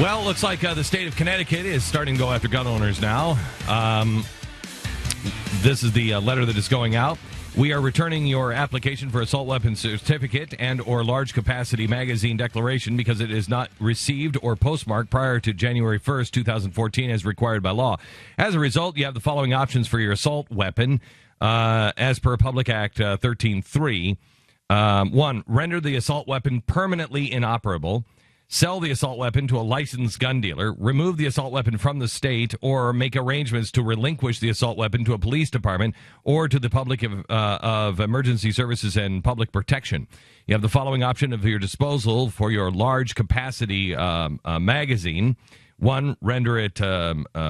Well, looks like the state of Connecticut is starting to go after gun owners now. This is the letter that is going out. We are returning your application for assault weapon certificate and or large capacity magazine declaration because it is not received or postmarked prior to January 1st, 2014 as required by law. As a result, you have the following options for your assault weapon as per Public Act 13.3. 1, render the assault weapon permanently inoperable. Sell the assault weapon to a licensed gun dealer, remove the assault weapon from the state, or make arrangements to relinquish the assault weapon to a police department or to the public of emergency services and public protection. You have the following option at your disposal for your large capacity magazine. 1, render it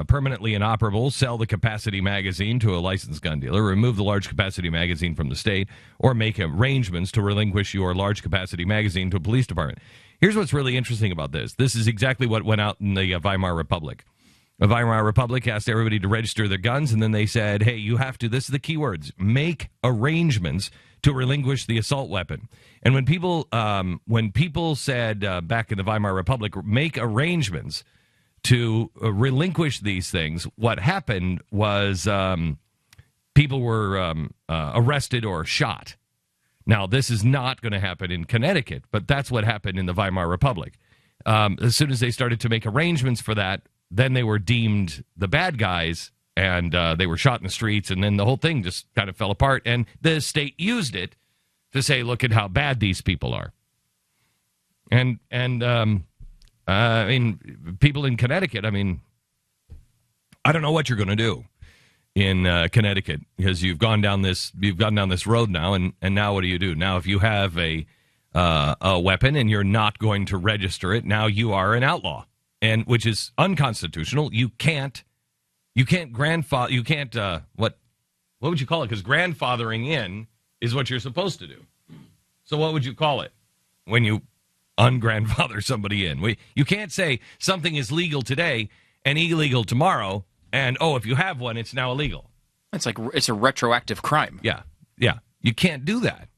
permanently inoperable, sell the capacity magazine to a licensed gun dealer, remove the large capacity magazine from the state, or make arrangements to relinquish your large capacity magazine to a police department. Here's what's really interesting about this. This is exactly what went out in the Weimar Republic. The Weimar Republic asked everybody to register their guns, and then they said, hey, you have to, this is the key words, make arrangements to relinquish the assault weapon. And when people said back in the Weimar Republic, make arrangements to relinquish these things, what happened was people were arrested or shot. Now, this is not going to happen in Connecticut, but that's what happened in the Weimar Republic. As soon as they started to make arrangements for that, then they were deemed the bad guys, and they were shot in the streets, and then the whole thing just kind of fell apart. And the state used it to say, look at how bad these people are. And I mean, people in Connecticut, I mean, I don't know what you're going to do in Connecticut, because you've gone down this road now, and now what do? Now, if you have a weapon and you're not going to register it, now you are an outlaw, and which is unconstitutional. You can't grandfather. You can't what would you call it? Because grandfathering in is what you're supposed to do. So what would you call it when you ungrandfather somebody in? You can't say something is legal today and illegal tomorrow. And, if you have one, it's now illegal. It's a retroactive crime. Yeah. You can't do that.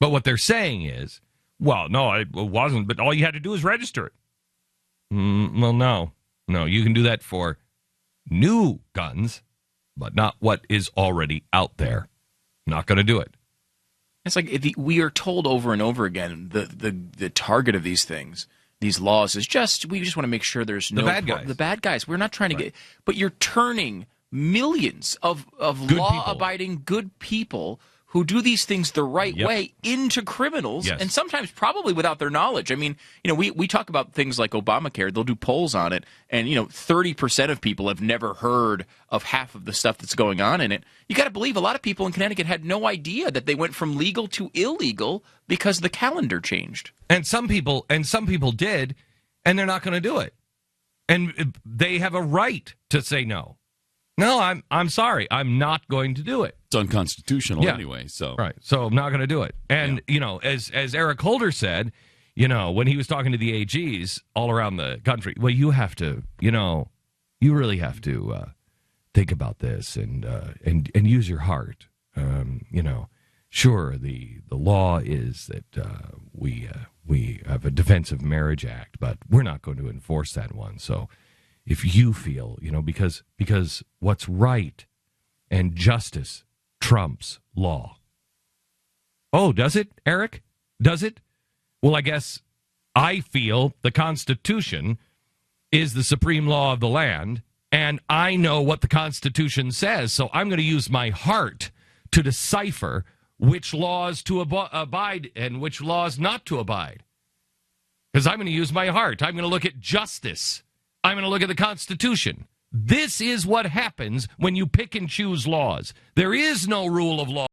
But what they're saying is, well, no, it wasn't, but all you had to do is register it. Well, no. No, you can do that for new guns, but not what is already out there. Not going to do it. It's like we are told over and over again the target of these things, these laws, is we just want to make sure there's no the bad guys. We're not trying to get, but you're turning millions of law-abiding good people who do these things the right way into criminals, and sometimes probably without their knowledge. I mean, we talk about things like Obamacare. They'll do polls on it, and 30% of people have never heard of half of the stuff that's going on in it. You got to believe a lot of people in Connecticut had no idea that they went from legal to illegal because the calendar changed. And some people did, and they're not going to do it, and they have a right to say no. No, I'm sorry. I'm not going to do it. It's unconstitutional anyway. So right. So I'm not going to do it. And as Eric Holder said, when he was talking to the AGs all around the country, well, you have to, you really have to think about this and use your heart. Sure, the law is that we have a Defense of Marriage Act, but we're not going to enforce that one. So if you feel, because what's right and justice trumps law. Oh, does it, Eric? Does it? Well, I guess I feel the Constitution is the supreme law of the land, and I know what the Constitution says, so I'm going to use my heart to decipher which laws to abide and which laws not to abide. Because I'm going to use my heart. I'm going to look at justice. I'm going to look at the Constitution. This is what happens when you pick and choose laws. There is no rule of law.